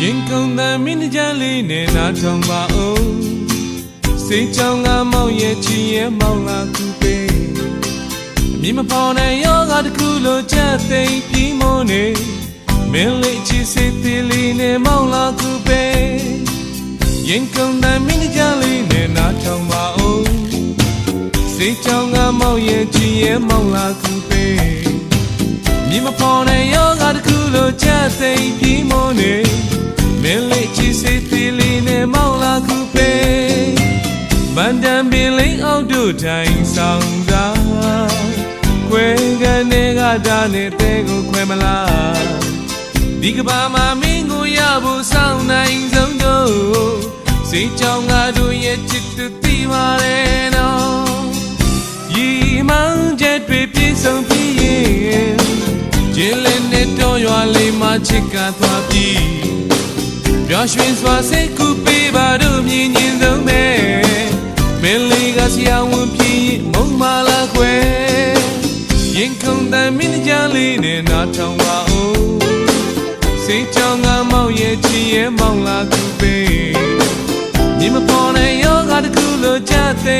ရင်ကုန်တဲ့မင်းကြလေးနဲ့နားထောင်ပါဦးစိတ်ကြောင့်ငါမောင်ရဲ့ချီရဲ့မောင်လာကူပေးအမြင်မဖော်တဲ့ယောဂတစ်ခုလိုချက်သိမ်းပြီးမနေမင်းလေးချီစိတ်သေးလေးနဲ့မောင်လာကူပေးရင်ကုန်တဲ့မင်းကြလေးနဲ့နားထောင်ပါဦးစိတ်ကြောင့်ငါမောင်ရဲ့ချီရဲ့မောင်လာကူပေးမြင်မဖော်တဲ့ယောဂတစ်ခုလိုချက်သိမ်းပြီးမနေမင်းလေးချီစိတ်သေးလေးနဲ့မောင်လာကူပေးဗန်တန်ပင်လေးအောက်တို့ထိုင်ဆောင်စားခွဲကနေကတာနဲ့တဲကိုခွဲမလားဒီကဘာမှာမင်းကိုရဖို့စောင့်နိုင်ဆုံးတော့စိတ်ကြောင့်ငါတို့ရဲ့ချစ်သူသိပါရဲ့နော်ရီမောင်ချက်တွေပြည့်စုံပြီးရင်ကျင်းလေးနဲ့တော့ရွာလေးမှာချစ်ကသွားပြီးပျော်ရွှင်စွာစိတ်ကူပေးပါတို့မြင်မြင်ဆုံးပဲမင်းလေးကဆရာဝန်ဖြစ်မုံမလာခွဲရင်ကုန်တဲ့မင်းကြလေးနဲ့နားထောင်ပါဦးစိတ်ကြောင့်ငါမောင်ရဲ့ချီရဲ့မောင်လာကူပေးမြင်မပေါ်တဲ့ယောဂတစ်ခုလိုချသိ